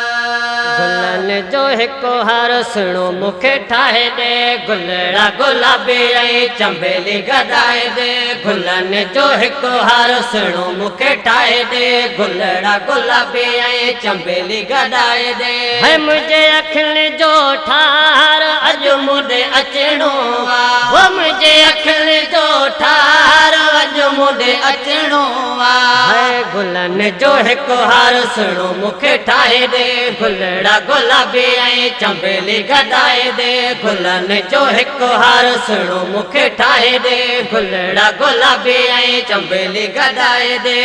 गुलन जो हिकु हार सुणो मूंखे ठाहे दे गुलड़ा गुलाबी ऐं चंबेली गॾाए दे गुलन जो हिकु हार सुणो मूंखे ठाहे दे गुलड़ा गुलाबी ऐं चंबेली गॾाए दे है मुंहिंजे अखियुनि जो ठार अॼु मूंॾे अचणो आहे मुंहिंजे अखियुनि जो ठार अॼु मूंॾे अचणो आहे गुलन जो हिकु हार सुणो मूंखे ठाहे दे गुलड़ा गुलाबी ऐं चंबेली गॾाए दे गुलन जो हिकु हार सुणो मूंखे ठाहे दे गुलड़ा गुलाबी ऐं चंबेली गॾाए दे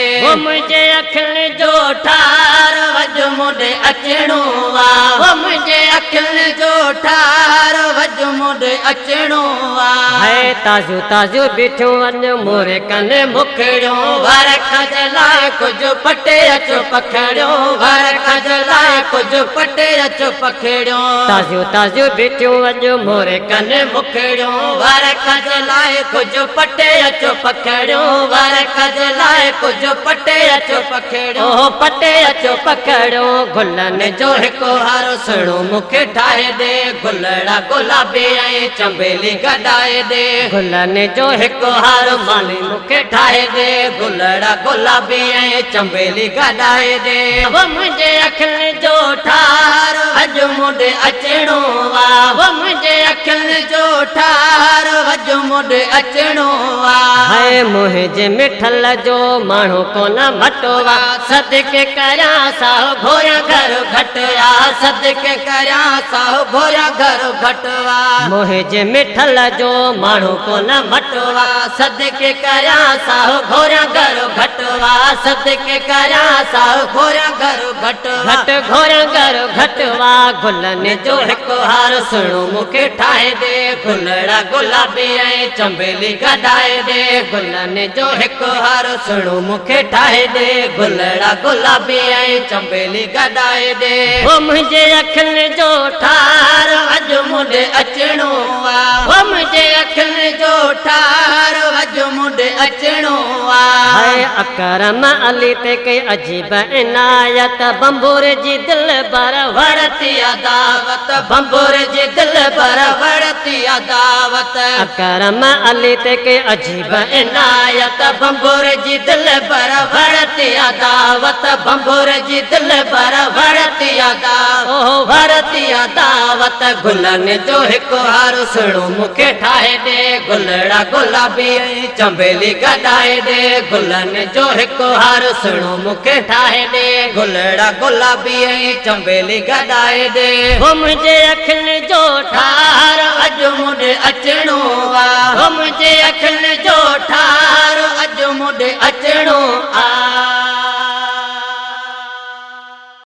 मुंहिंजे अखियुनि जो ठार अॼु मूंॾे अचणो आहे मुंहिंजे अखियुनि जो ठार अॼु मूंॾे अचणो आहे ताज़ू ताज़ू बीठियूं वञ मोरे कने मुखड़ियो वर खज लाइ कुझु पटे अचो पखड़ियो वर खज लाइ कुझु पटे अचो पखड़ियो ताज़ू ताज़ू बीठियूं वञ मोरे कने मुखड़ियो वर खज लाइ कुझु पटे अचो पखड़ियो वर खज लाइ कुझु पटे अचो पखड़ियो पटे अचो पखड़ियो गुलन जो हिकु हार सुणो मूंखे ठाहे दे गुलड़ा गुलाबी ऐं चंबेली गॾाए दे गुलन जो हिकु हार माली मूंखे ठाहे दे गुलड़ा गुलाबी ऐं चंबेली गॾाए दे मुंहिंजे अखियुनि जो ठार अॼु मूंॾे अचणो आहे मुंहिंजे अखियुनि जो ठार अॼु मूंॾे अचणो आहे मुंहिंजे मिठल जो माण्हू कोन मटो आहे सदके करियां साहु घोरा घर घटि आहे सदके करियां साहु घोरा घर घटि आहे मुंहिंजे मिठल जो माण्हू कोन मटो आहे सदके करियां साहु घोरा घर घटि आहे सदके करियां साहु घोरा घर घटि घोरा घर घटि आहे गुलन जो हिकु हार सुणो मूंखे ठाहे दे गुलड़ा गुलाबी ऐं चंबेली गॾाए दे गुलन जो हिकु हार सुणो मूंखे ठाहे दे गुलड़ा गुलाबी ऐं चंबेली गॾाए दे मुंहिंजे अखियुनि जो ठार अॼु मूंॾे अचणो आहे मुंहिंजे अखियुनि जो ठार अॼु मूंॾे अचणो आहे अकरम अली ते कई अजीब इनायत बंबूर जी दिल बर वरती अदावत बंबूर जी दिल बर वरती अदावत अकरम अली ते कई अजीब इनायत बंबूर जी दिल बर वरती अदावत बंबूर जी दिल बर वरती अदावत गुलन जो हिकु हार सुणो मूंखे ठाहे दे गुलड़ा गुलाबी चंबेली गॾाए दे गुलन जो हिकु हार सुणो मूंखे ठाहे दे गुलड़ा गुलाबी चंबेली गॾाए दे मुंहिंजे अखियुनि जो ठार अॼु मूंॾे अचणो आहे मुंहिंजे अखियुनि जो ठार